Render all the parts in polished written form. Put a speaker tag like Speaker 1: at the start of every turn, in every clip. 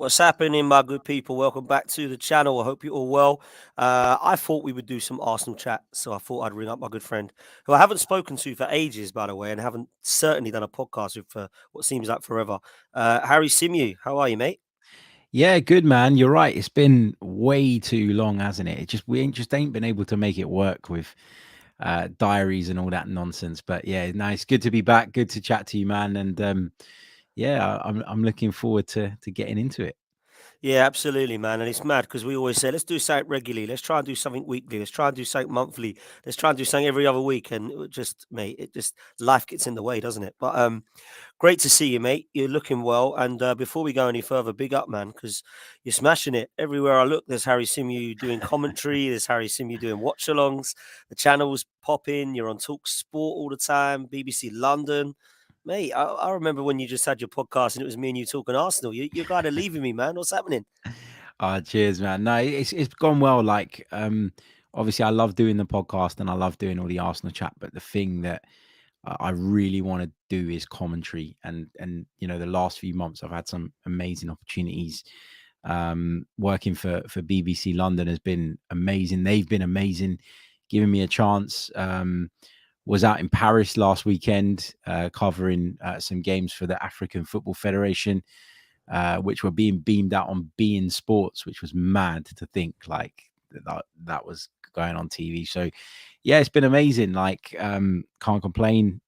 Speaker 1: What's happening, my good people? Welcome back to the channel. I hope you're all well. I thought we would do some Arsenal chat, so I thought I'd ring up my good friend, who I haven't spoken to for ages, by the way, and haven't certainly done a podcast with for what seems like forever. Harry Simew, how are you, mate?
Speaker 2: Yeah, good man. You're right. It's been way too long, hasn't it? It just we ain't been able to make it work with diaries and all that nonsense. But yeah, nice. Good to be back. Good to chat to you, man. And yeah, I'm looking forward to getting into it.
Speaker 1: Yeah, absolutely, man. And it's mad because we always say, let's do something regularly. Let's try and do something weekly. Let's try and do something monthly. Let's try and do something every other week. And mate, it just life gets in the way, doesn't it? But great to see you, mate. You're looking well. And before we go any further, big up, man, because you're smashing it. Everywhere I look, there's Harry Simew doing commentary. There's Harry Simew doing watch-alongs. The channels pop in. You're on Talk Sport all the time. BBC London. Mate, I remember when you just had your podcast and it was me and you talking Arsenal. You're kind of leaving me, man. What's happening?
Speaker 2: Cheers, man. No, it's gone well. Like, obviously, I love doing the podcast and I love doing all the Arsenal chat. But the thing that I really want to do is commentary. And the last few months I've had some amazing opportunities. Working for BBC London has been amazing. They've been amazing, giving me a chance. Was out in Paris last weekend covering some games for the African Football Federation, which were being beamed out on beIN Sports, which was mad to think like that was going on TV. So yeah, it's been amazing. Like, can't complain.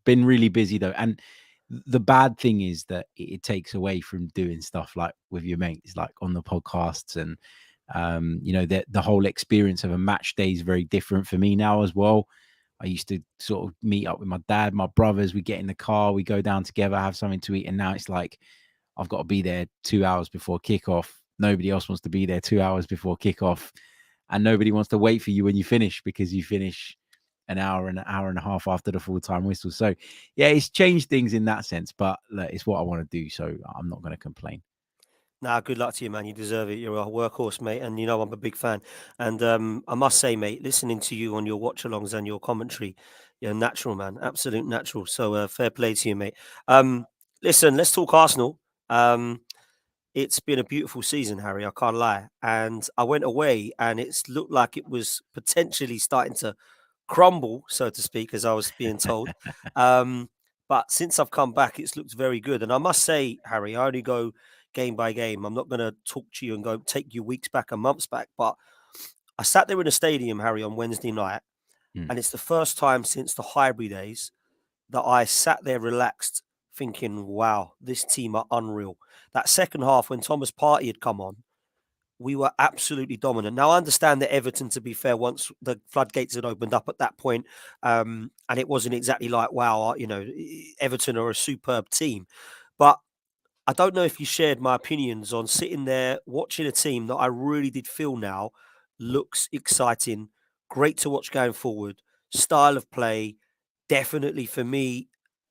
Speaker 2: Been really busy though. And the bad thing is that it takes away from doing stuff like with your mates, like on the podcasts. And the whole experience of a match day is very different for me now as well. I used to sort of meet up with my dad, my brothers. We get in the car, we go down together, have something to eat. And now it's like I've got to be there 2 hours before kickoff. Nobody else wants to be there 2 hours before kickoff, and nobody wants to wait for you when you finish because you finish an hour and a half after the full-time whistle. So yeah, it's changed things in that sense, but look, it's what I want to do, so I'm not going to complain.
Speaker 1: Nah, good luck to you, man. You deserve it. You're a workhorse, mate, and you know I'm a big fan. And I must say, mate, listening to you on your watch-alongs and your commentary, you're natural, man, absolute natural. So fair play to you, mate. Listen, let's talk Arsenal. It's been a beautiful season, Harry. I can't lie. And I went away, and it's looked like it was potentially starting to crumble, so to speak, as I was being told. But since I've come back, it's looked very good. And I must say, Harry, I only go game by game. I'm not going to talk to you and go take you weeks back and months back. But I sat there in a stadium, Harry, on Wednesday night,
Speaker 2: Mm.
Speaker 1: and it's the first time since the Highbury days that I sat there relaxed, thinking, "Wow, this team are unreal." That second half, when Thomas Partey had come on, we were absolutely dominant. Now, I understand that Everton, to be fair, once the floodgates had opened up at that point, and it wasn't exactly like, wow, Everton are a superb team. But I don't know if you shared my opinions on sitting there watching a team that I really did feel now looks exciting, great to watch going forward, style of play, definitely for me,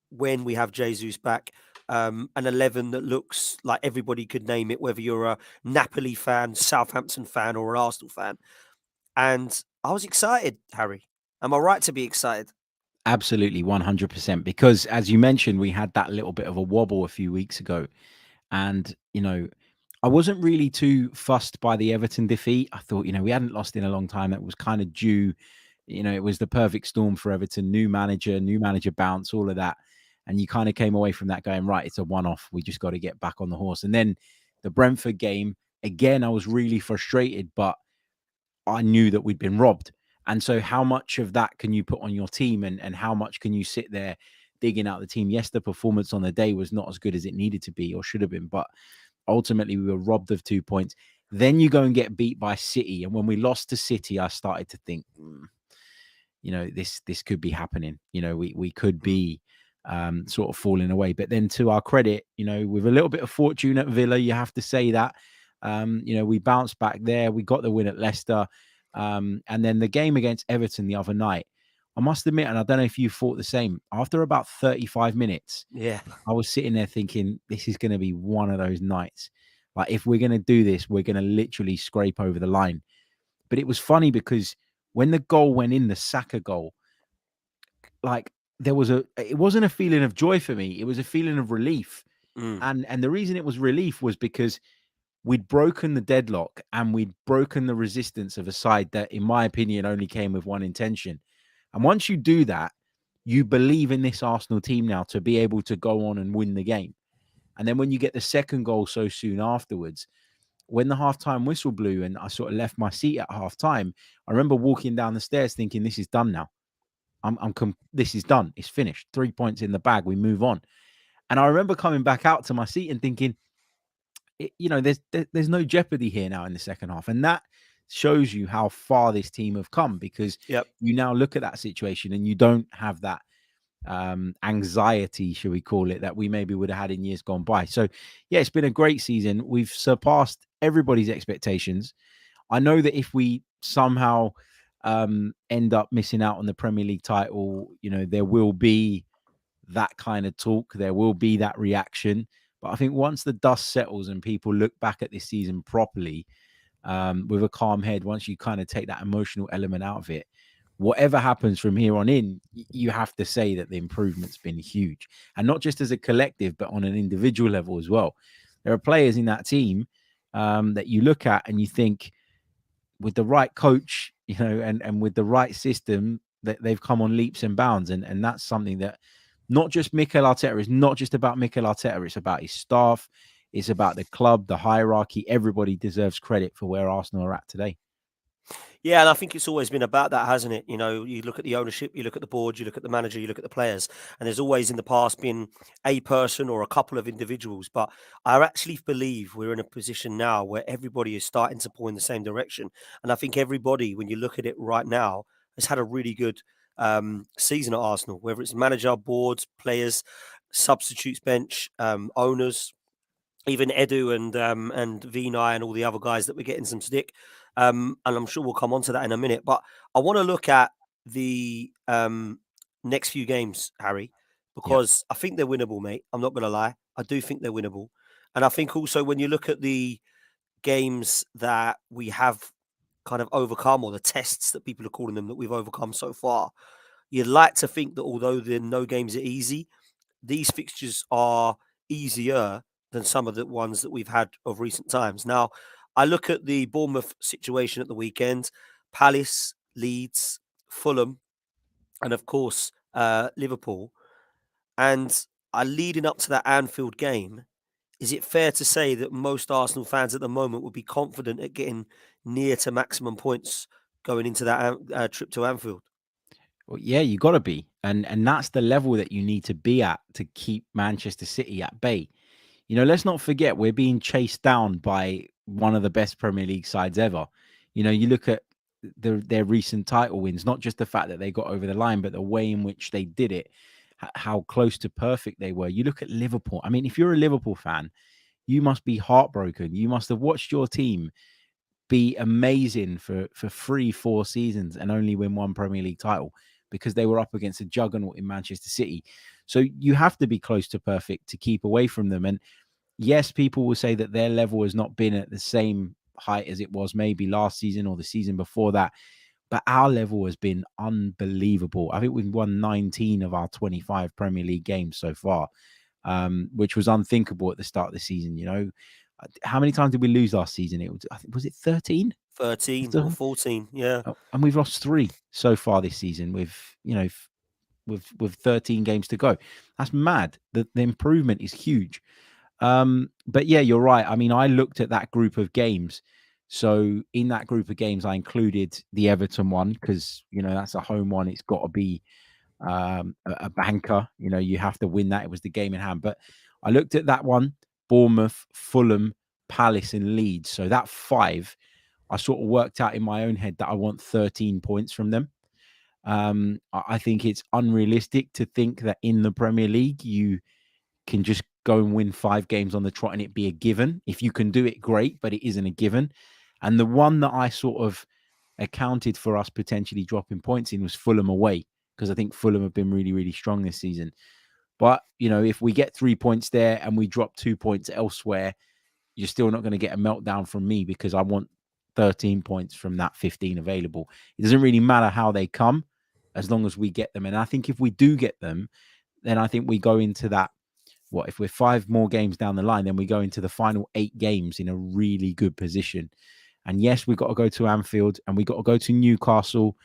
Speaker 1: when we have Jesus back, an 11 that looks like everybody could name it, whether you're a Napoli fan, Southampton fan, or an Arsenal fan. And I was excited, Harry. Am I right to be excited?
Speaker 2: Absolutely, 100%, because as you mentioned, we had that little bit of a wobble a few weeks ago. And I wasn't really too fussed by the Everton defeat. I thought, we hadn't lost in a long time. It was kind of due. It was the perfect storm for Everton. New manager bounce, all of that. And you kind of came away from that going, right, it's a one-off. We just got to get back on the horse. And then the Brentford game, again, I was really frustrated, but I knew that we'd been robbed. And so how much of that can you put on your team, and how much can you sit there digging out the team? Yes, the performance on the day was not as good as it needed to be or should have been, but ultimately we were robbed of 2 points. Then you go and get beat by City. And when we lost to City, I started to think, this could be happening. We could
Speaker 1: Mm.
Speaker 2: be sort of falling away. But then to our credit, with a little bit of fortune at Villa, you have to say that, we bounced back there. We got the win at Leicester. And then the game against Everton the other night, I must admit, and I don't know if you thought the same, after about 35 minutes,
Speaker 1: Yeah.
Speaker 2: I was sitting there thinking, this is going to be one of those nights. Like, if we're going to do this, we're going to literally scrape over the line. But it was funny because when the goal went in, the Saka goal, like, it wasn't a feeling of joy for me. It was a feeling of relief.
Speaker 1: Mm.
Speaker 2: And the reason it was relief was because we'd broken the deadlock and we'd broken the resistance of a side that, in my opinion, only came with one intention. And once you do that, you believe in this Arsenal team now to be able to go on and win the game. And then when you get the second goal so soon afterwards, when the halftime whistle blew and I sort of left my seat at halftime, I remember walking down the stairs thinking, this is done now. This is done. It's finished. 3 points in the bag. We move on. And I remember coming back out to my seat and thinking, there's no jeopardy here now in the second half. And that shows you how far this team have come, because
Speaker 1: Yep.
Speaker 2: you now look at that situation and you don't have that anxiety, should we call it, that we maybe would have had in years gone by. So yeah, it's been a great season. We've surpassed everybody's expectations. I know that if we somehow end up missing out on the Premier League title, there will be that kind of talk. There will be that reaction. But I think once the dust settles and people look back at this season properly, with a calm head, once you kind of take that emotional element out of it, whatever happens from here on in, you have to say that the improvement's been huge. And not just as a collective, but on an individual level as well. There are players in that team that you look at and you think, with the right coach, and with the right system, that they've come on leaps and bounds. And that's something that not just Mikel Arteta, is not just about Mikel Arteta, it's about his staff, it's about the club, the hierarchy. Everybody deserves credit for where Arsenal are at today.
Speaker 1: Yeah, and I think it's always been about that, hasn't it? You look at the ownership, you look at the board, you look at the manager, you look at the players, and there's always in the past been a person or a couple of individuals. But I actually believe we're in a position now where everybody is starting to pull in the same direction. And I think everybody, when you look at it right now, has had a really good season at Arsenal, whether it's manager, boards, players, substitutes bench, owners, even Edu and Vinay and all the other guys that we're getting some stick. And I'm sure we'll come on to that in a minute. But I want to look at the next few games, Harry,
Speaker 2: Yeah.
Speaker 1: because I think they're winnable, mate. I'm not going to lie. I do think they're winnable. And I think also when you look at the games that we have kind of overcome, or the tests that people are calling them that we've overcome so far, you'd like to think that although the no games are easy, these fixtures are easier than some of the ones that we've had of recent times. Now, I look at the Bournemouth situation at the weekend, Palace, Leeds, Fulham, and of course, Liverpool. And leading up to that Anfield game, is it fair to say that most Arsenal fans at the moment would be confident at getting near to maximum points going into that trip to Anfield?
Speaker 2: Well, yeah, you got to be. And that's the level that you need to be at to keep Manchester City at bay. Let's not forget we're being chased down by one of the best Premier League sides ever. You look at their recent title wins, not just the fact that they got over the line, but the way in which they did it, how close to perfect they were. You look at Liverpool. I mean, if you're a Liverpool fan, you must be heartbroken. You must have watched your team be amazing for 3-4 seasons and only win one Premier League title because they were up against a juggernaut in Manchester City. So you have to be close to perfect to keep away from them. And yes, people will say that their level has not been at the same height as it was maybe last season or the season before that. But our level has been unbelievable. I think we've won 19 of our 25 Premier League games so far, which was unthinkable at the start of the season. How many times did we lose last season? Was it 13?
Speaker 1: 13 or 14, yeah.
Speaker 2: And we've lost 3 so far this season with 13 games to go. That's mad. The improvement is huge. But yeah, you're right. I mean, I looked at that group of games. So in that group of games, I included the Everton one because, that's a home one. It's got to be a banker. You have to win that. It was the game in hand. But I looked at that one, Bournemouth, Fulham, Palace and Leeds. So that 5, I sort of worked out in my own head that I want 13 points from them. I think it's unrealistic to think that in the Premier League, you can just go and win 5 games on the trot and it be a given. If you can do it, great, but it isn't a given. And the one that I sort of accounted for us potentially dropping points in was Fulham away, because I think Fulham have been really, really strong this season. But, if we get 3 points there and we drop 2 points elsewhere, you're still not going to get a meltdown from me because I want 13 points from that 15 available. It doesn't really matter how they come as long as we get them. And I think if we do get them, then I think we go into that if we're 5 more games down the line, then we go into the final 8 games in a really good position. And yes, we've got to go to Anfield and we've got to go to Newcastle.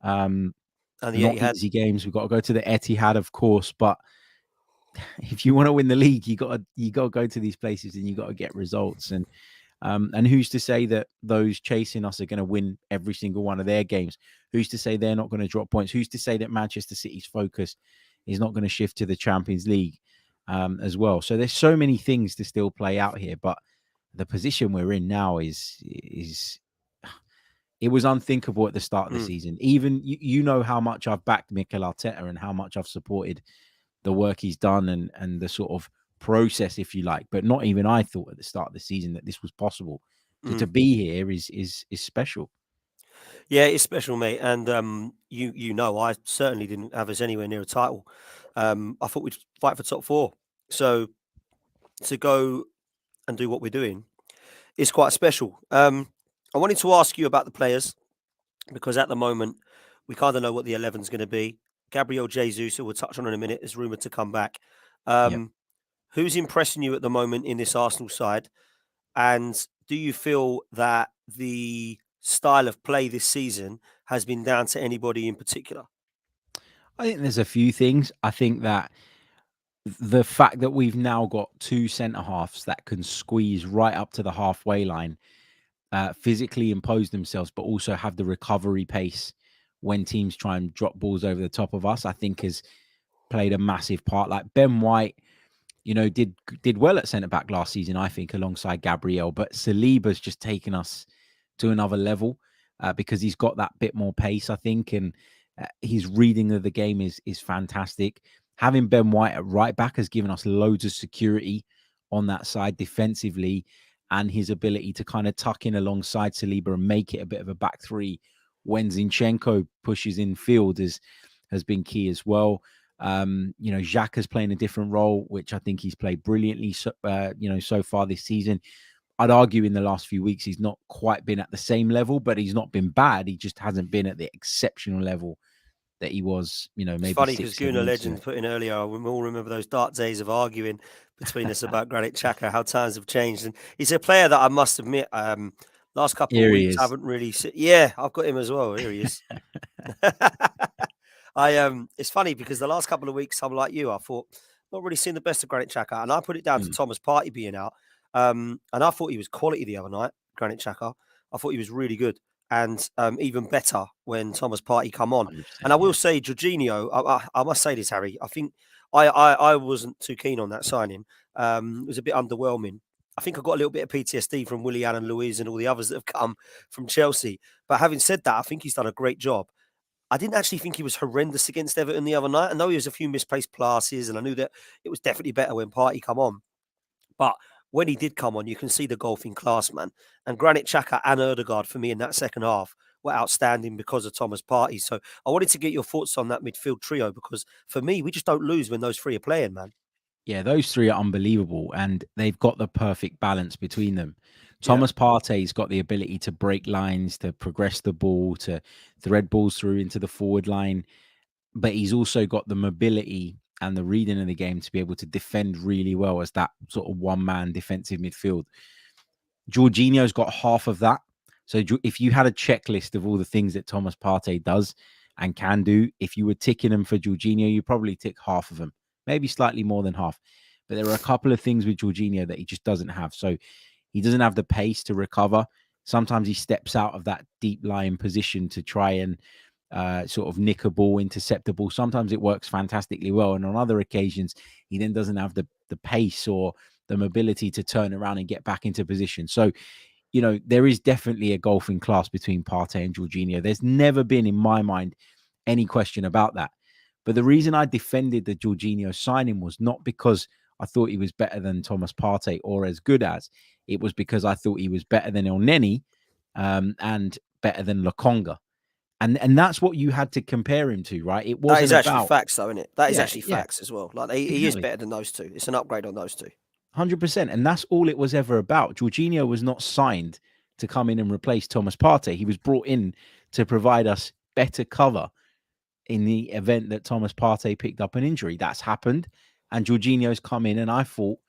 Speaker 1: And the
Speaker 2: Not
Speaker 1: Etihad.
Speaker 2: easy games. We've got to go to the Etihad, of course, but if you want to win the league, you got to go to these places and you got to get results. And who's to say that those chasing us are going to win every single one of their games? Who's to say they're not going to drop points? Who's to say that Manchester City's focus is not going to shift to the Champions League as well? So there's so many things to still play out here, but the position we're in now is it was unthinkable at the start of the season. Even you know how much I've backed Mikel Arteta and how much I've supported the work he's done and the sort of process, if you like. But not even I thought at the start of the season that this was possible. So to be here is special.
Speaker 1: Yeah, it's special, mate. And you know, I certainly didn't have us anywhere near a title. I thought we'd fight for top four. So to go and do what we're doing is quite special. I wanted to ask you about the players because at the moment we kind of know what the 11 is going to be. Gabriel Jesus, who we'll touch on in a minute, is rumoured to come back.
Speaker 2: Yep.
Speaker 1: Who's impressing you at the moment in this Arsenal side? And do you feel that the style of play this season has been down to anybody in particular?
Speaker 2: I think there's a few things. I think that the fact that we've now got 2 centre halves that can squeeze right up to the halfway line, physically impose themselves, but also have the recovery pace when teams try and drop balls over the top of us, I think has played a massive part. Like Ben White, did well at centre back last season, I think, alongside Gabriel. But Saliba's just taken us to another level because he's got that bit more pace, I think, and his reading of the game is fantastic. Having Ben White at right back has given us loads of security on that side defensively, and his ability to kind of tuck in alongside Saliba and make it a bit of a back three when Zinchenko pushes in field has been key as well. Xhaka's playing a different role, which I think he's played brilliantly, so far this season. I'd argue in the last few weeks, he's not quite been at the same level, but he's not been bad. He just hasn't been at the exceptional level that he was,
Speaker 1: It's
Speaker 2: maybe
Speaker 1: funny because
Speaker 2: 6-7
Speaker 1: Guna
Speaker 2: weeks ago.
Speaker 1: Legend put in earlier, we all remember those dark days of arguing between us about Granit Xhaka, how times have changed. And he's a player that I must admit, last couple of
Speaker 2: Here he
Speaker 1: weeks, I
Speaker 2: is.
Speaker 1: haven't really yeah, I've got him as well. Here he is. It's funny because the last couple of weeks, I'm like you, I thought, not really seeing the best of Granit Xhaka. And I put it down to Thomas Partey being out. And I thought he was quality the other night, Granit Xhaka. I thought he was really good. And even better when Thomas Partey come on.
Speaker 2: 100%,
Speaker 1: And I will
Speaker 2: yeah.
Speaker 1: say, Jorginho, I must say this, Harry. I think I wasn't too keen on that signing. It was a bit underwhelming. I think I got a little bit of PTSD from Willian and Luiz and all the others that have come from Chelsea. But having said that, I think he's done a great job. I didn't actually think he was horrendous against Everton the other night. I know he was a few misplaced passes, and I knew that it was definitely better when Partey come on. But when he did come on, you can see the golfing class, man. And Granit Xhaka and Erdegaard, for me, in that second half, were outstanding because of Thomas Partey. So I wanted to get your thoughts on that midfield trio because, for me, we just don't lose when those three are playing, man.
Speaker 2: Yeah, those three are unbelievable, and they've got the perfect balance between them.
Speaker 1: Yeah.
Speaker 2: Thomas Partey's got the ability to break lines, to progress the ball, to thread balls through into the forward line, but he's also got the mobility and the reading of the game to be able to defend really well as that sort of one-man defensive midfield. Jorginho's got half of that. So if you had a checklist of all the things that Thomas Partey does and can do, if you were ticking them for Jorginho, you probably tick half of them, maybe slightly more than half. But there are a couple of things with Jorginho that he just doesn't have. So he doesn't have the pace to recover. Sometimes he steps out of that deep lying position to try and sort of nick a ball, intercept a ball. Sometimes it works fantastically well. And on other occasions, he then doesn't have the pace or the mobility to turn around and get back into position. So, there is definitely a golfing class between Partey and Jorginho. There's never been, in my mind, any question about that. But the reason I defended the Jorginho signing was not because I thought he was better than Thomas Partey or as good as. It was because I thought he was better than Elneny and better than Lokonga. And that's what you had to compare him to, right? It
Speaker 1: That is
Speaker 2: wasn't
Speaker 1: actually
Speaker 2: about,
Speaker 1: facts, though, isn't it? That is
Speaker 2: yeah,
Speaker 1: actually
Speaker 2: yeah,
Speaker 1: facts as well. Like, he is
Speaker 2: exactly.
Speaker 1: better than those two. It's an upgrade on those two.
Speaker 2: 100%. And that's all it was ever about. Jorginho was not signed to come in and replace Thomas Partey. He was brought in to provide us better cover in the event that Thomas Partey picked up an injury. That's happened. And Jorginho's come in, and I thought,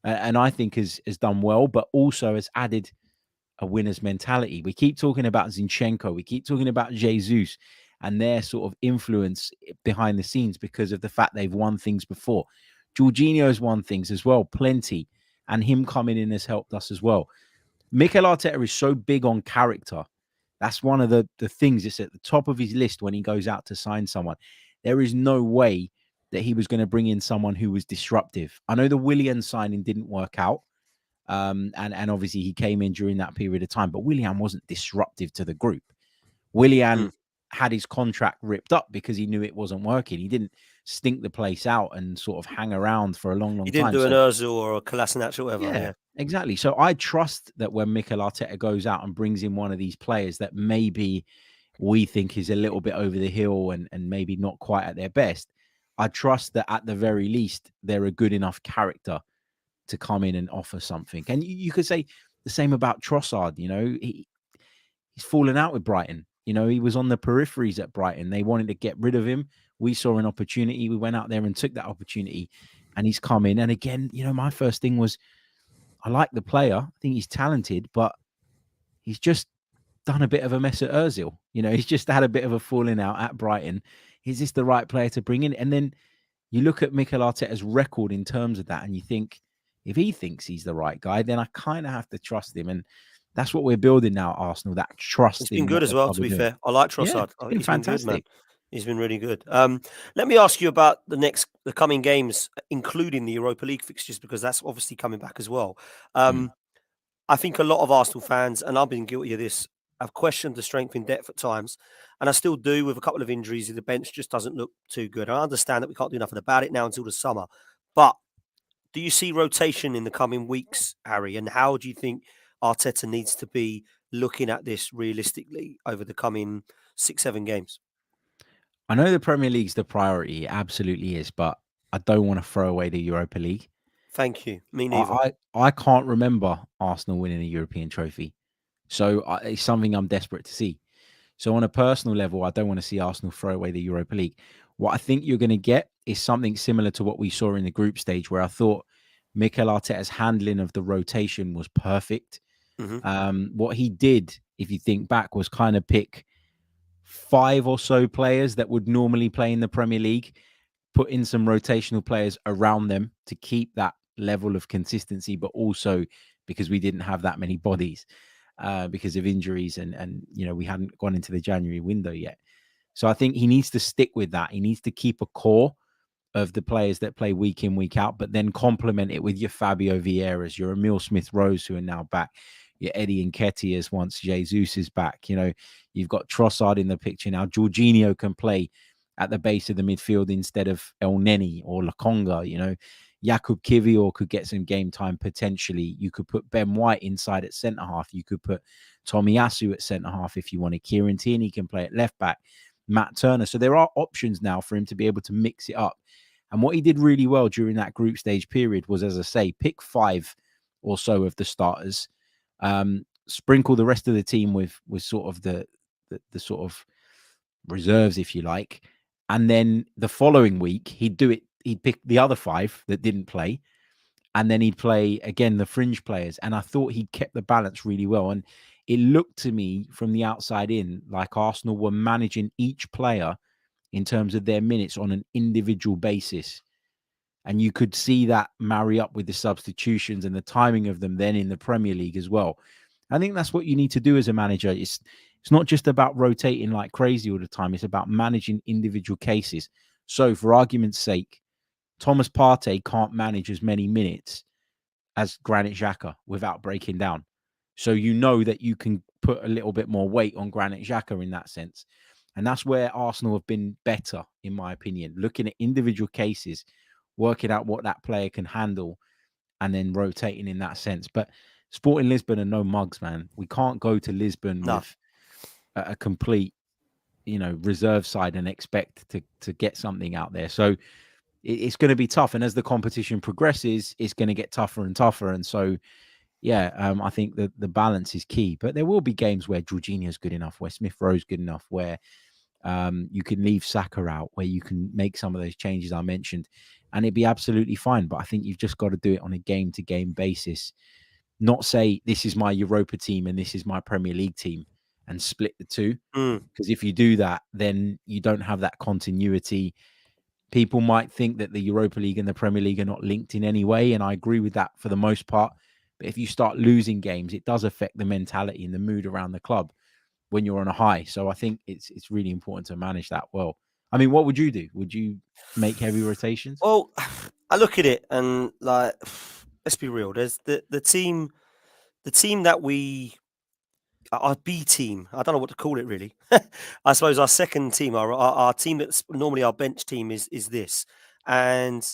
Speaker 2: and I think has done well, but also has added a winner's mentality. We keep talking about Zinchenko, we keep talking about Jesus and their sort of influence behind the scenes because of the fact they've won things before. Jorginho's won things as well, plenty, and him coming in has helped us as well. Mikel Arteta is so big on character. That's one of the things that's at the top of his list when he goes out to sign someone. There is no way that he was going to bring in someone who was disruptive. I know the Willian signing didn't work out. And obviously he came in during that period of time, but Willian wasn't disruptive to the group. Willian had his contract ripped up because he knew it wasn't working. He didn't stink the place out and sort of hang around for a long, long
Speaker 1: He didn't
Speaker 2: time.
Speaker 1: do an
Speaker 2: So
Speaker 1: Ozil or a Kolasinac or whatever.
Speaker 2: yeah,
Speaker 1: Yeah.
Speaker 2: exactly. So I trust that when Mikel Arteta goes out and brings in one of these players that maybe we think is a little bit over the hill and maybe not quite at their best, I trust that at the very least they're a good enough character to come in and offer something. And you could say the same about Trossard. You know, he's fallen out with Brighton. You know, he was on the peripheries at Brighton. They wanted to get rid of him. We saw an opportunity. We went out there and took that opportunity, and he's come in. And again, you know, my first thing was I like the player. I think he's talented, but he's just done a bit of a mess at Ozil. You know, he's just had a bit of a falling out at Brighton. Is this the right player to bring in? And then you look at Mikel Arteta's record in terms of that, and you think, if he thinks he's the right guy, then I kind of have to trust him. And that's what we're building now at Arsenal, that
Speaker 1: He's
Speaker 2: trust
Speaker 1: been
Speaker 2: in
Speaker 1: good
Speaker 2: what
Speaker 1: as
Speaker 2: the
Speaker 1: well,
Speaker 2: club
Speaker 1: to
Speaker 2: are
Speaker 1: be
Speaker 2: doing.
Speaker 1: fair. I like
Speaker 2: Yeah,
Speaker 1: Trossard.
Speaker 2: it's been
Speaker 1: He's been good, man.
Speaker 2: fantastic.
Speaker 1: He's been really good. Let me ask you about the coming games, including the Europa League fixtures, because that's obviously coming back as well.
Speaker 2: Mm.
Speaker 1: I think a lot of Arsenal fans, and I've been guilty of this, have questioned the strength in depth at times, and I still do with a couple of injuries. The bench just doesn't look too good. I understand that we can't do nothing about it now until the summer, but do you see rotation in the coming weeks, Harry? And how do you think Arteta needs to be looking at this realistically over the coming 6, 7 games?
Speaker 2: I know the Premier League's the priority, it absolutely is, but I don't want to throw away the Europa League.
Speaker 1: Thank you. Me neither.
Speaker 2: I can't remember Arsenal winning a European trophy. So it's something I'm desperate to see. So on a personal level, I don't want to see Arsenal throw away the Europa League. What I think you're going to get is something similar to what we saw in the group stage, where I thought Mikel Arteta's handling of the rotation was perfect.
Speaker 1: Hmm.
Speaker 2: What he did, if you think back, was kind of pick 5 or so players that would normally play in the Premier League, put in some rotational players around them to keep that level of consistency, but also because we didn't have that many bodies because of injuries and you know we hadn't gone into the January window yet. So I think he needs to stick with that. He needs to keep a core of the players that play week in, week out, but then complement it with your Fabio Vieiras, your Emil Smith-Rowe, who are now back, your Eddie Nketiahs once Jesus is back. You know, you've got Trossard in the picture now. Jorginho can play at the base of the midfield instead of El Neni or Lakonga. You know, Jakub Kivior could get some game time potentially. You could put Ben White inside at centre half. You could put Tomiyasu at centre half if you wanted. Kieran Tierney can play at left back. Matt Turner. So there are options now for him to be able to mix it up. And what he did really well during that group stage period was, as I say, pick 5 or so of the starters, sprinkle the rest of the team with sort of the sort of reserves, if you like, and then the following week he'd do it. He'd pick the other 5 that didn't play, and then he'd play again the fringe players. And I thought he kept the balance really well. And it looked to me from the outside in like Arsenal were managing each player in terms of their minutes on an individual basis. And you could see that marry up with the substitutions and the timing of them then in the Premier League as well. I think that's what you need to do as a manager. It's not just about rotating like crazy all the time. It's about managing individual cases. So for argument's sake, Thomas Partey can't manage as many minutes as Granit Xhaka without breaking down. So you know that you can put a little bit more weight on Granit Xhaka in that sense. And that's where Arsenal have been better, in my opinion, looking at individual cases, working out what that player can handle, and then rotating in that sense. But Sporting Lisbon are no mugs, man. We can't go to Lisbon
Speaker 1: No.
Speaker 2: with a complete, you know, reserve side and expect to get something out there. So it's going to be tough. And as the competition progresses, it's going to get tougher and tougher. And so, yeah, I think that the balance is key. But there will be games where Jorginho is good enough, where Smith Rowe is good enough, where you can leave Saka out, where you can make some of those changes I mentioned. and it'd be absolutely fine. But I think you've just got to do it on a game to game basis. Not say this is my Europa team and this is my Premier League team and split the two.
Speaker 1: Mm.
Speaker 2: Because if you do that, then you don't have that continuity. People might think that the Europa League and the Premier League are not linked in any way, and I agree with that for the most part. But if you start losing games, it does affect the mentality and the mood around the club when you're on a high. So I think it's really important to manage that well. I mean, what would you do? Would you make heavy rotations?
Speaker 1: Well, I look at it and like, let's be real. There's the team that our B team. I don't know what to call it really. I suppose our second team, our team that's normally our bench team is this. And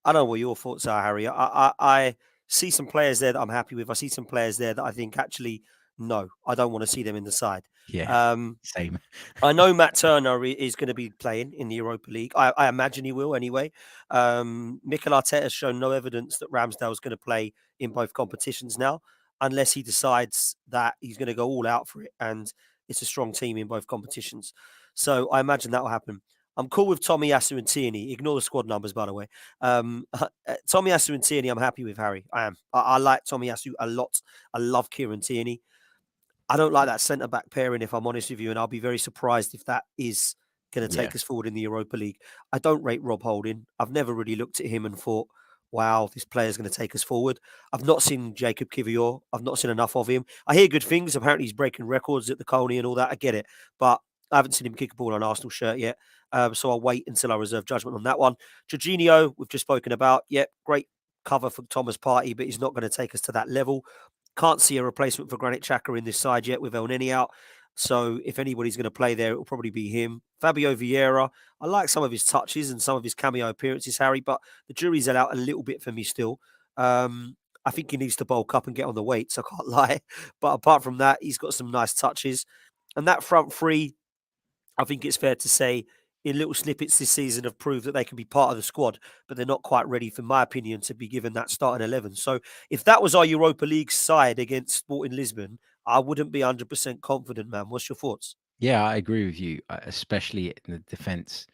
Speaker 1: I don't know what your thoughts are, Harry. I see some players there that I'm happy with. I see some players there that I think actually no, I don't want to see them in the side.
Speaker 2: Yeah,
Speaker 1: Um,
Speaker 2: same.
Speaker 1: I know Matt Turner is going to be playing in the Europa League. I imagine he will anyway. Mikel Arteta has shown no evidence that Ramsdale is going to play in both competitions now, unless he decides that he's going to go all out for it. And it's a strong team in both competitions. So I imagine that will happen. I'm cool with Tommy Yasu and Tierney. Ignore the squad numbers, by the way. Tommy Yasu and Tierney, I'm happy with, Harry. I am. I like Tommy Yasu a lot. I love Kieran Tierney. I don't like that centre back pairing, if I'm honest with you, and I'll be very surprised if that is going to
Speaker 2: Yeah,
Speaker 1: take us forward in the Europa League. I don't rate Rob Holding. I've never really looked at him and thought, wow, this player's going to take us forward. I've not seen Jacob Kivior. I've not seen enough of him. I hear good things. Apparently, he's breaking records at the Colney and all that. I get it. But I haven't seen him kick a ball on an Arsenal shirt yet. So I'll wait until I reserve judgment on that one. Jorginho, we've just spoken about. Yep, great cover for Thomas Partey, but he's not going to take us to that level. Can't see a replacement for Granit Xhaka in this side yet with El Neni out. So if anybody's going to play there, it will probably be him. Fabio Vieira, I like some of his touches and some of his cameo appearances, Harry, but the jury's out a little bit for me still. I think he needs to bulk up and get on the weights, I can't lie. But apart from that, he's got some nice touches. And that front three, I think it's fair to say, in little snippets this season have proved that they can be part of the squad, but they're not quite ready, for my opinion, to be given that starting 11. So if that was our Europa League side against Sporting Lisbon, I wouldn't be 100% confident, man. What's your thoughts?
Speaker 2: yeah, I agree with you, especially in the defense.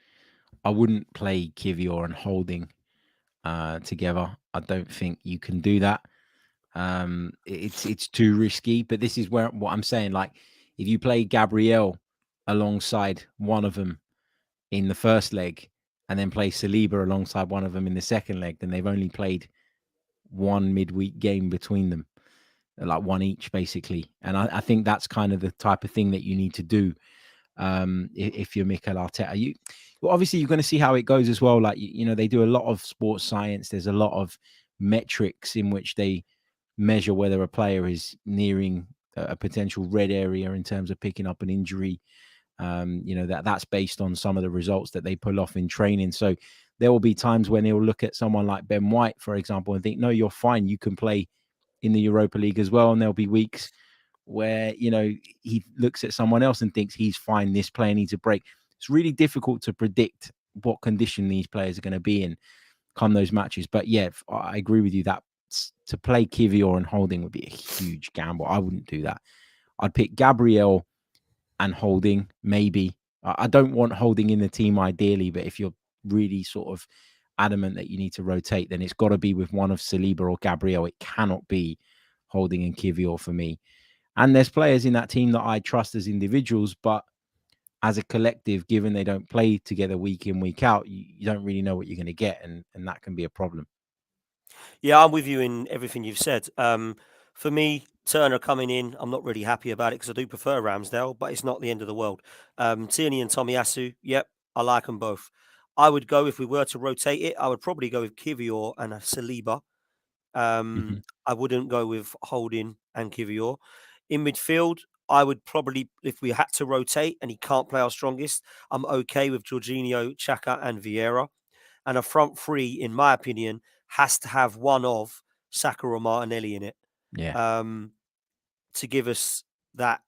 Speaker 2: I wouldn't play Kivior and Holding together. I don't think you can do that. It's too risky. But this is where what I'm saying. Like, if you play Gabriel alongside one of them in the first leg, and then play Saliba alongside one of them in the second leg, then they've only played one midweek game between them, like one each, basically. And I think that's kind of the type of thing that you need to do if you're Mikel Arteta. Well, obviously, you're going to see how it goes as well. Like, they do a lot of sports science. There's a lot of metrics in which they measure whether a player is nearing a potential red area in terms of picking up an injury. That's based on some of the results that they pull off in training. So there will be times when he'll look at someone like Ben White, for example, and think, no, you're fine. You can play in the Europa League as well. And there'll be weeks where, he looks at someone else and thinks he's fine. This player needs a break. It's really difficult to predict what condition these players are going to be in come those matches. But yeah, I agree with you that to play Kivior and Holding would be a huge gamble. I wouldn't do that. I'd pick Gabriel and Holding, maybe. I don't want Holding in the team ideally, but if you're really sort of adamant that you need to rotate, then it's got to be with one of Saliba or Gabriel. It cannot be Holding and Kivior for me. And there's players in that team that I trust as individuals, but as a collective, given they don't play together week in, week out, you don't really know what you're going to get, and that can be a problem.
Speaker 1: Yeah, I'm with you in everything you've said. For me, Turner coming in, I'm not really happy about it because I do prefer Ramsdale, but it's not the end of the world. Tierney and Tomiyasu, yep, I like them both. I would go, if we were to rotate it, I would probably go with Kivior and Saliba.
Speaker 2: Mhm.
Speaker 1: I wouldn't go with Holding and Kivior. In midfield, I would probably, if we had to rotate and he can't play our strongest, I'm okay with Jorginho, Chaka, and Vieira. And a front three, in my opinion, has to have one of Saka or Martinelli in it
Speaker 2: Yeah.
Speaker 1: um, to give us that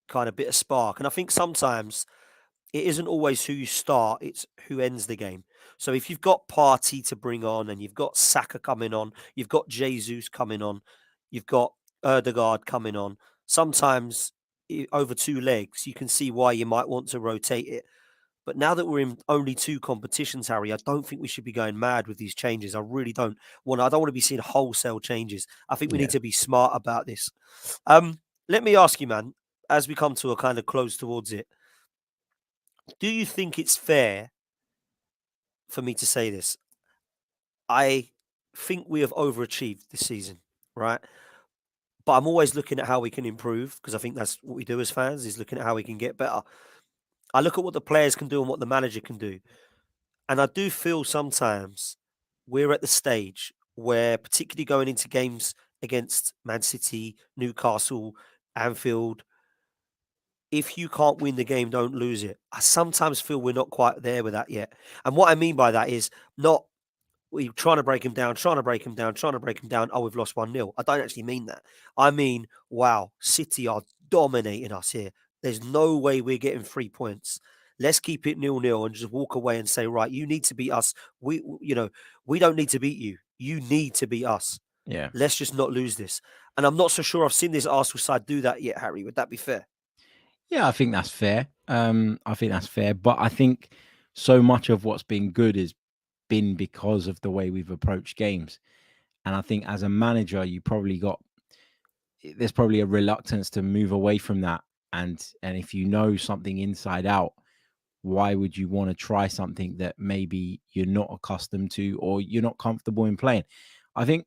Speaker 1: kind of bit of spark. And I think sometimes it isn't always who you start, it's who ends the game. So if you've got Party to bring on and you've got Saka coming on, you've got Jesus coming on, you've got Erdegaard coming on, sometimes over two legs, you can see why you might want to rotate it. But now that we're in only 2 competitions, Harry, I don't think we should be going mad with these changes. I really don't want. I don't want to be seeing wholesale changes. I think we need
Speaker 2: Yeah.
Speaker 1: to be smart about this. Um, Let me ask you, man, as we come to a kind of close towards it, do you think it's fair for me to say this? I think we have overachieved this season, right? But I'm always looking at how we can improve because I think that's what we do as fans is looking at how we can get better. I look at what the players can do and what the manager can do. And I do feel sometimes we're at the stage where, particularly going into games against Man City, Newcastle, Anfield, if you can't win the game, don't lose it. I sometimes feel we're not quite there with that yet. And what I mean by that is not we're trying to break him down, trying to break him down, trying to break him down. Oh, we've lost 1-0. I don't actually mean that. I mean, wow, City are dominating us here. There's no way we're getting 3 points. Let's keep it 0-0 and just walk away and say, right, you need to beat us. We don't need to beat you. You need to beat us.
Speaker 2: Yeah.
Speaker 1: Let's just not lose this. And I'm not so sure I've seen this Arsenal side do that yet, Harry. Would that be fair?
Speaker 2: Yeah, I think that's fair. I think that's fair. But I think so much of what's been good has been because of the way we've approached games. And I think as a manager, there's probably a reluctance to move away from that. And if you know something inside out, why would you want to try something that maybe you're not accustomed to or you're not comfortable in playing? I think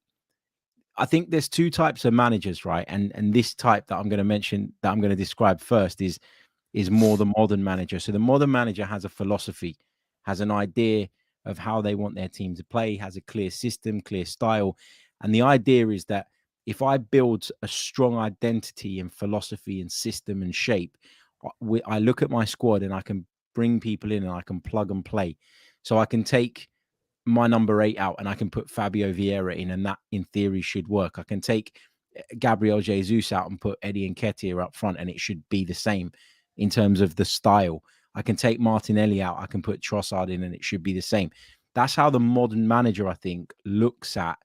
Speaker 2: I think there's two types of managers, right? And this type that I'm going to mention, that I'm going to describe first, is more the modern manager. So the modern manager has a philosophy, has an idea of how they want their team to play, has a clear system, clear style. And the idea is that if I build a strong identity and philosophy and system and shape, I look at my squad and I can bring people in and I can plug and play. So I can take my number 8 out and I can put Fabio Vieira in, and that in theory should work. I can take Gabriel Jesus out and put Eddie Nketiah up front, and it should be the same in terms of the style. I can take Martinelli out, I can put Trossard in, and it should be the same. That's how the modern manager, I think, looks at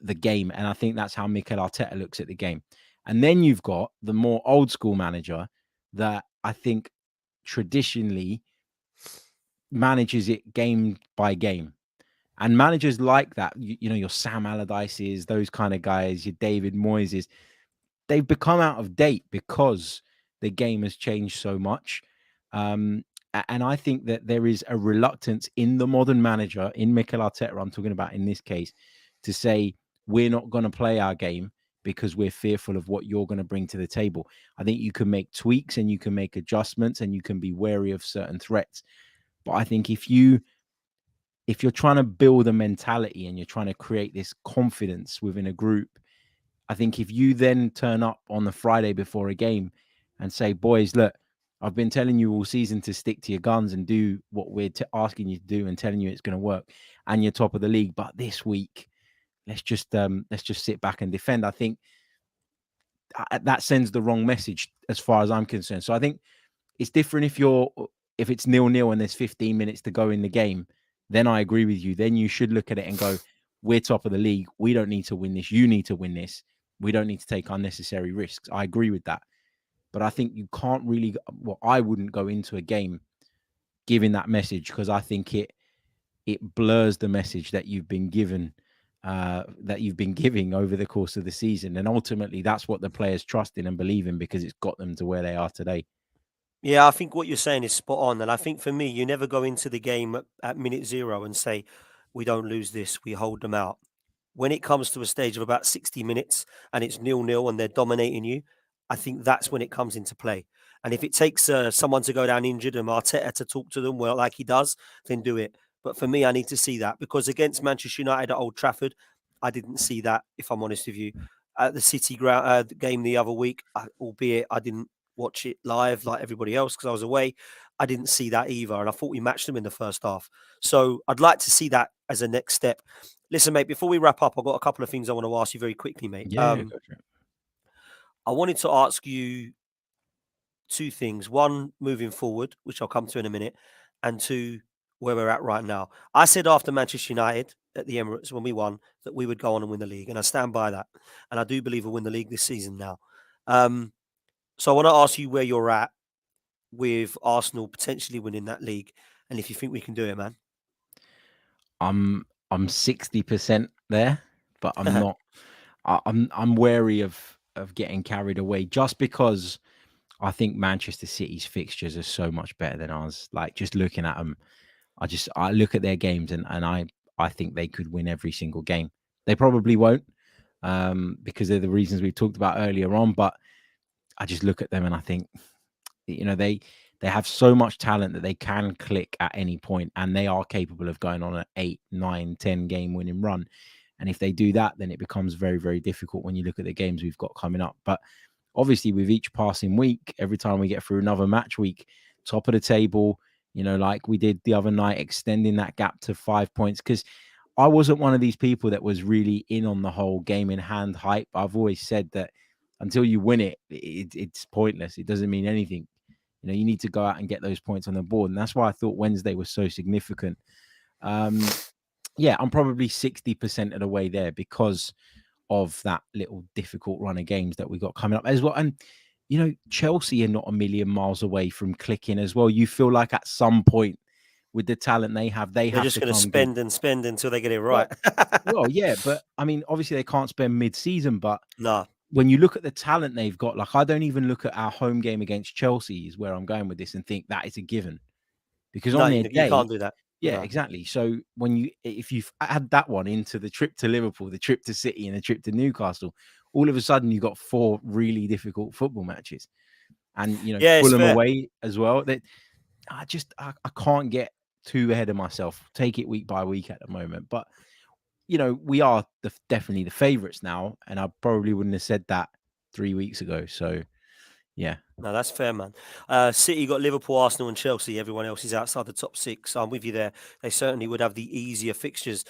Speaker 2: the game, and I think that's how Mikel Arteta looks at the game. And then you've got the more old school manager that I think traditionally manages it game by game. And managers like that, your Sam Allardyces, those kind of guys, your David Moyes, they've become out of date because the game has changed so much. And I think that there is a reluctance in the modern manager, in Mikel Arteta, I'm talking about in this case, to say, we're not going to play our game because we're fearful of what you're going to bring to the table. I think you can make tweaks and you can make adjustments and you can be wary of certain threats. But I think if you're trying to build a mentality and you're trying to create this confidence within a group, I think if you then turn up on the Friday before a game and say, boys, look, I've been telling you all season to stick to your guns and do what we're asking you to do and telling you it's going to work, and you're top of the league, but this week let's just sit back and defend. I think that sends the wrong message as far as I'm concerned. So I think it's different if it's 0-0 and there's 15 minutes to go in the game. Then I agree with you. Then you should look at it and go, we're top of the league. We don't need to win this. You need to win this. We don't need to take unnecessary risks. I agree with that. But I think you can't really, well, I wouldn't go into a game giving that message, because I think it blurs the message that you've been given, that you've been giving over the course of the season. And ultimately, that's what the players trust in and believe in, because it's got them to where they are today.
Speaker 1: Yeah, I think what you're saying is spot on. And I think for me, you never go into the game at minute 0 and say, we don't lose this, we hold them out. When it comes to a stage of about 60 minutes and it's 0-0 and they're dominating you, I think that's when it comes into play. And if it takes someone to go down injured and Arteta to talk to them, well, like he does, then do it. But for me, I need to see that, because against Manchester United at Old Trafford, I didn't see that, if I'm honest with you. At the City game the other week, albeit I didn't watch it live like everybody else because I was away, I didn't see that either. And I thought we matched them in the first half. So I'd like to see that as a next step. Listen, mate, before we wrap up, I've got a couple of things I want to ask you very quickly, mate.
Speaker 2: Yeah, go for it.
Speaker 1: I wanted to ask you two things. One, moving forward, which I'll come to in a minute, and two, where we're at right now. I said after Manchester United at the Emirates when we won that we would go on and win the league, and I stand by that. And I do believe we'll win the league this season now. So I want to ask you where you're at with Arsenal potentially winning that league, and if you think we can do it, man.
Speaker 2: I'm 60% there, but I'm not. I'm wary of getting carried away just because I think Manchester City's fixtures are so much better than ours. Like just looking at them, I look at their games and I think they could win every single game. They probably won't, because they're the reasons we talked about earlier on. But I just look at them and I think, they have so much talent that they can click at any point, and they are capable of going on an 8, 9, 10 game winning run. And if they do that, then it becomes very, very difficult when you look at the games we've got coming up. But obviously, with each passing week, every time we get through another match week, top of the table, like we did the other night, extending that gap to 5 points. Because I wasn't one of these people that was really in on the whole game in hand hype. I've always said that until you win it's pointless. It doesn't mean anything. You need to go out and get those points on the board. And that's why I thought Wednesday was so significant. Yeah, I'm probably 60% of the way there because of that little difficult run of games that we got coming up as well. And, Chelsea are not a million miles away from clicking as well. You feel like at some point with the talent they have
Speaker 1: They're
Speaker 2: have
Speaker 1: just
Speaker 2: to
Speaker 1: going to
Speaker 2: come good.
Speaker 1: spend and spend until they get it right.
Speaker 2: Well, yeah, but I mean, obviously they can't spend mid-season, but
Speaker 1: No,
Speaker 2: when you look at the talent they've got, like I don't even look at our home game against Chelsea is where I'm going with this and think that is a given. Because
Speaker 1: no,
Speaker 2: on their
Speaker 1: you
Speaker 2: day,
Speaker 1: can't do that.
Speaker 2: yeah,
Speaker 1: No.
Speaker 2: exactly. So if you've add that one into the trip to Liverpool, the trip to City, and the trip to Newcastle, all of a sudden you've got 4 really difficult football matches, and
Speaker 1: Yeah, it's
Speaker 2: Fulham
Speaker 1: fair.
Speaker 2: away as well. That I can't get too ahead of myself. Take it week by week at the moment, but we are definitely the favourites now, and I probably wouldn't have said that 3 weeks ago. So yeah.
Speaker 1: No, that's fair, man. City got Liverpool, Arsenal, and Chelsea. Everyone else is outside the top 6. I'm with you there. They certainly would have the easier fixtures.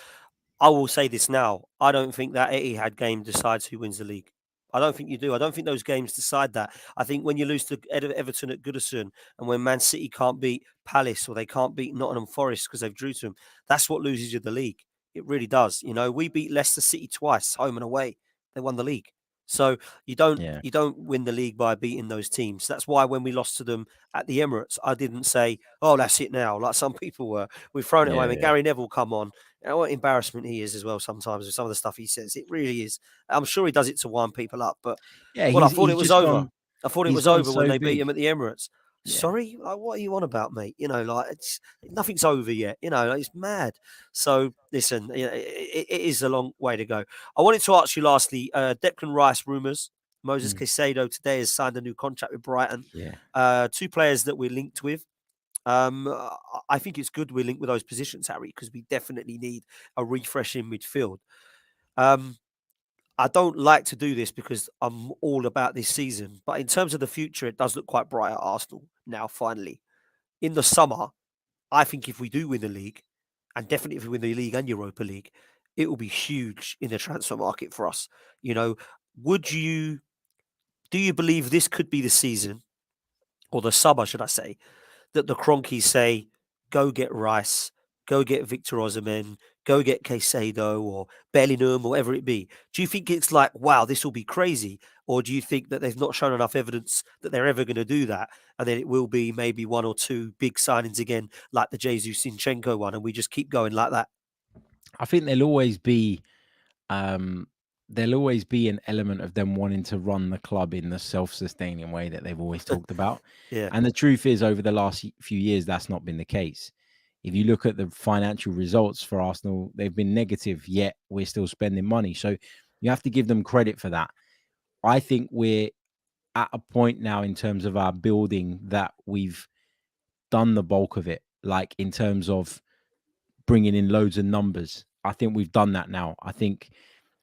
Speaker 1: I will say this now. I don't think that Etihad game decides who wins the league. I don't think you do. I don't think those games decide that. I think when you lose to Everton at Goodison and when Man City can't beat Palace or they can't beat Nottingham Forest because they've drew to them, that's what loses you the league. It really does. We beat Leicester City twice, home and away. They won the league. So
Speaker 2: Yeah.
Speaker 1: you don't win the league by beating those teams. That's why when we lost to them at the Emirates, I didn't say, "Oh, that's it now," like some people were. We've thrown it away. I
Speaker 2: Yeah.
Speaker 1: mean,
Speaker 2: Yeah.
Speaker 1: Gary Neville, come on. What embarrassment he is as well sometimes with some of the stuff he says. It really is. I'm sure he does it to wind people up, but
Speaker 2: Yeah.
Speaker 1: well, I
Speaker 2: He's
Speaker 1: thought
Speaker 2: he's
Speaker 1: it was
Speaker 2: just
Speaker 1: over.
Speaker 2: gone.
Speaker 1: I thought it
Speaker 2: He's
Speaker 1: was
Speaker 2: gone
Speaker 1: over when
Speaker 2: so
Speaker 1: they beat
Speaker 2: big.
Speaker 1: him at the Emirates.
Speaker 2: Yeah.
Speaker 1: Sorry, like, what are you on about, mate? Like nothing's over yet. Like, it's mad. So listen, it is a long way to go. I wanted to ask you lastly, Declan Rice rumours. Moses
Speaker 2: Mm.
Speaker 1: Caicedo today has signed a new contract with Brighton.
Speaker 2: Yeah.
Speaker 1: 2 players that we're linked with. I think it's good we're linked with those positions, Harry, because we definitely need a refresh in midfield. Um, I don't like to do this because I'm all about this season, but in terms of the future, it does look quite bright at Arsenal now, finally. In the summer, I think if we do win the league, and definitely if we win the league and Europa League, it will be huge in the transfer market for us. You know, would you do you believe this could be the season, or the summer, should I say, that the Cronkies say, go get Rice, go get Victor Osimhen, go get Caicedo or Bellingham, or whatever it be. Do you think it's like, wow, this will be crazy? Or do you think that they've not shown enough evidence that they're ever going to do that? And then it will be maybe 1 or 2 big signings again, like the Jesus Sinchenko one, and we just keep going like that?
Speaker 2: I think um there'll always be an element of them wanting to run the club in the self-sustaining way that they've always talked about.
Speaker 1: Yeah.
Speaker 2: And the truth is, over the last few years, that's not been the case. If you look at the financial results for Arsenal, they've been negative, yet we're still spending money. So you have to give them credit for that. I think we're at a point now in terms of our building that we've done the bulk of it, like in terms of bringing in loads of numbers. I think we've done that now. I think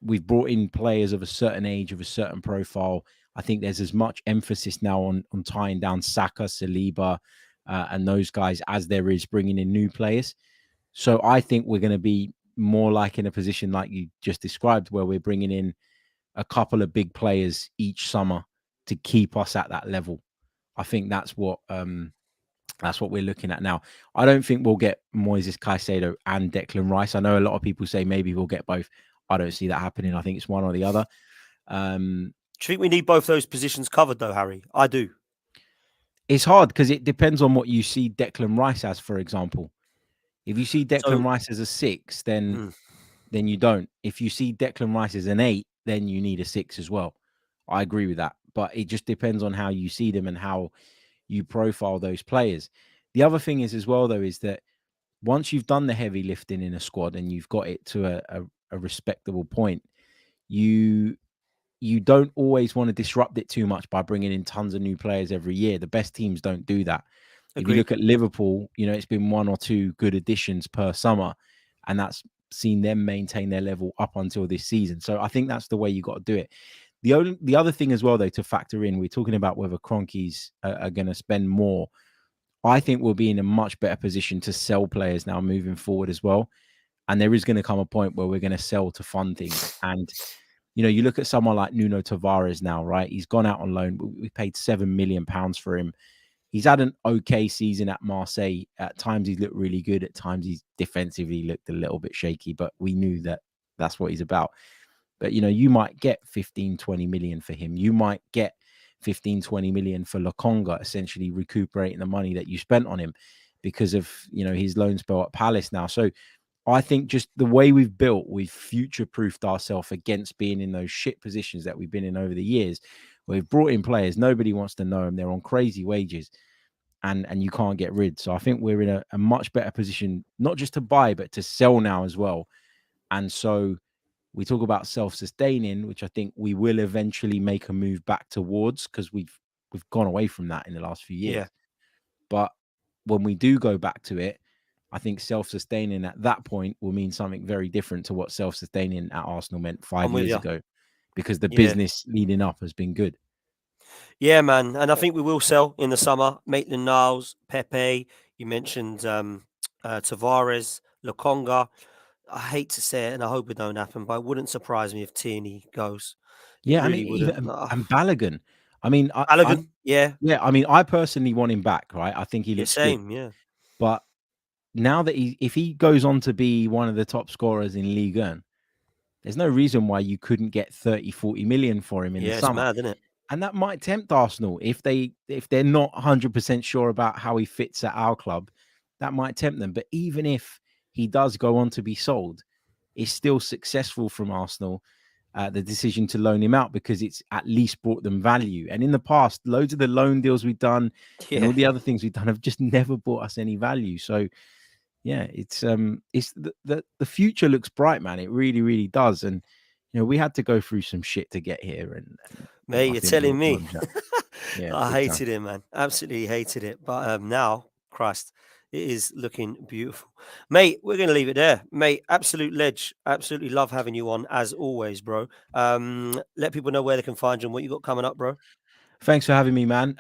Speaker 2: we've brought in players of a certain age, of a certain profile. I think there's as much emphasis now on tying down Saka, Saliba, and those guys as there is bringing in new players. So I think we're going to be more like in a position like you just described, where we're bringing in a couple of big players each summer to keep us at that level. I think that's what we're looking at now. I don't think we'll get Moises Caicedo and Declan Rice. I know a lot of people say maybe we'll get both. I don't see that happening. I think it's one or the other.
Speaker 1: Do you think we need both those positions covered, though, Harry? I do.
Speaker 2: It's hard because it depends on what you see Declan Rice as, for example. If you see Declan
Speaker 1: So,
Speaker 2: Rice as a 6, then
Speaker 1: mm,
Speaker 2: you don't. If you see Declan Rice as an 8, then you need a 6 as well. I agree with that, but it just depends on how you see them and how you profile those players. The other thing is as well, though, is that once you've done the heavy lifting in a squad and you've got it to a respectable point, you don't always want to disrupt it too much by bringing in tons of new players every year. The best teams don't do that. If you
Speaker 1: agreed.
Speaker 2: look at Liverpool, it's been 1 or 2 good additions per summer, and that's seen them maintain their level up until this season. So I think that's the way you got to do it. The other thing as well, though, to factor in, we're talking about whether Kroenkes are going to spend more. I think we'll be in a much better position to sell players now moving forward as well. And there is going to come a point where we're going to sell to fund things. And you look at someone like Nuno Tavares now, right? He's gone out on loan. We paid £7 million for him. He's had an okay season at Marseille. At times he's looked really good. At times he's defensively looked a little bit shaky, but we knew that that's what he's about. But, you might get 15, 20 million for him. You might get 15, 20 million for Lokonga, essentially recuperating the money that you spent on him because of, his loan spell at Palace now. So I think just the way we've built, we've future-proofed ourselves against being in those shit positions that we've been in over the years. We've brought in players. Nobody wants to know them. They're on crazy wages and you can't get rid. So I think we're in a much better position, not just to buy, but to sell now as well. And so we talk about self-sustaining, which I think we will eventually make a move back towards because we've gone away from that in the last few
Speaker 1: Yeah,
Speaker 2: years. But when we do go back to it, I think self-sustaining at that point will mean something very different to what self-sustaining at Arsenal meant
Speaker 1: I'm
Speaker 2: 5
Speaker 1: with
Speaker 2: years
Speaker 1: you.
Speaker 2: ago, because the
Speaker 1: Yeah.
Speaker 2: business leading up has been good.
Speaker 1: Yeah, man. And I think we will sell in the summer. Maitland-Niles, Pepe. You mentioned Tavares, Lokonga. I hate to say it, and I hope it don't happen, but it wouldn't surprise me if Tierney goes. It
Speaker 2: Yeah, I mean,
Speaker 1: really wouldn't.
Speaker 2: even and Balogun. I mean,
Speaker 1: Balogun, yeah,
Speaker 2: yeah, I mean, I personally want him back, right? I think he
Speaker 1: yeah,
Speaker 2: looks good,
Speaker 1: same, yeah,
Speaker 2: but now that if he goes on to be one of the top scorers in Ligue 1, there's no reason why you couldn't get 30, 40 million for him in the
Speaker 1: yeah. It's
Speaker 2: summer.
Speaker 1: mad, isn't it?
Speaker 2: And that might tempt Arsenal if they're not 100% sure about how he fits at our club. That might tempt them. But even if he does go on to be sold, it's still successful from Arsenal, the decision to loan him out, because it's at least brought them value. And in the past, loads of the loan deals we've done and all
Speaker 1: Yeah,
Speaker 2: the other things we've done have just never brought us any value. So yeah, it's the future looks bright, man. It really, really does. And we had to go through some shit to get here, and
Speaker 1: mate,
Speaker 2: I
Speaker 1: you're
Speaker 2: think
Speaker 1: telling
Speaker 2: we're
Speaker 1: me.
Speaker 2: on track. Yeah,
Speaker 1: I
Speaker 2: big time.
Speaker 1: hated it, man. Absolutely hated it. But now, Christ, it is looking beautiful. Mate, we're going to leave it there. Mate, absolute ledge. Absolutely love having you on, as always, bro. Let people know where they can find you and what you got coming up, bro.
Speaker 2: Thanks for having me, man.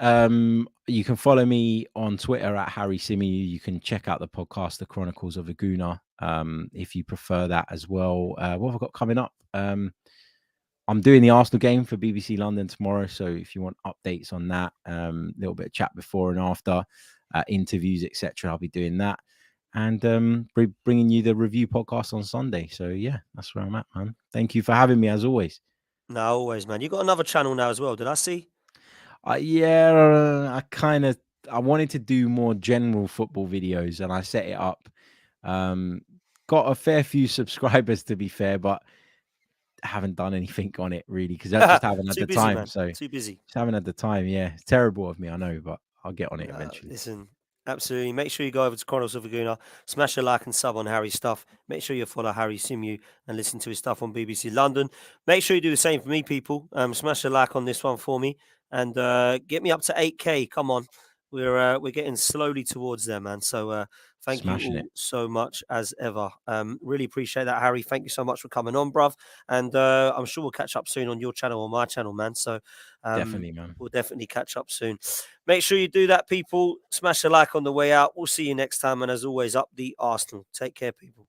Speaker 2: You can follow me on Twitter at Harry Simeon. You can check out the podcast, The Chronicles of a Gooner, if you prefer that as well. What have I got coming up? I'm doing the Arsenal game for BBC London tomorrow. So if you want updates on that, a little bit of chat before and after, interviews, etc., I'll be doing that. And bringing you the review podcast on Sunday. So yeah, that's where I'm at, man. Thank you for having me as always.
Speaker 1: No, always, man. You got another channel now as well. Did I see?
Speaker 2: Yeah, I wanted to do more general football videos, and I set it up. Um, got a fair few subscribers, to be fair, but haven't done anything on it really because I just haven't had
Speaker 1: Too
Speaker 2: the
Speaker 1: busy,
Speaker 2: time.
Speaker 1: man.
Speaker 2: So
Speaker 1: Too busy.
Speaker 2: just haven't had the time. Yeah, it's terrible of me, I know, but I'll get on it
Speaker 1: No,
Speaker 2: eventually.
Speaker 1: listen, absolutely. Make sure you go over to Chronicles of Laguna, smash a like and sub on Harry's stuff. Make sure you follow Harry Simu and listen to his stuff on BBC London. Make sure you do the same for me, people. Smash a like on this one for me and get me up to 8K. Come on, we're getting slowly towards there, man. So thank you
Speaker 2: Smashing it.
Speaker 1: all so much as ever. Really appreciate that, Harry. Thank you so much for coming on, bruv. And I'm sure we'll catch up soon on your channel or my channel, man. So
Speaker 2: Definitely, man.
Speaker 1: we'll definitely catch up soon. Make sure you do that, people. Smash a like on the way out. We'll see you next time. And as always, up the Arsenal. Take care, people.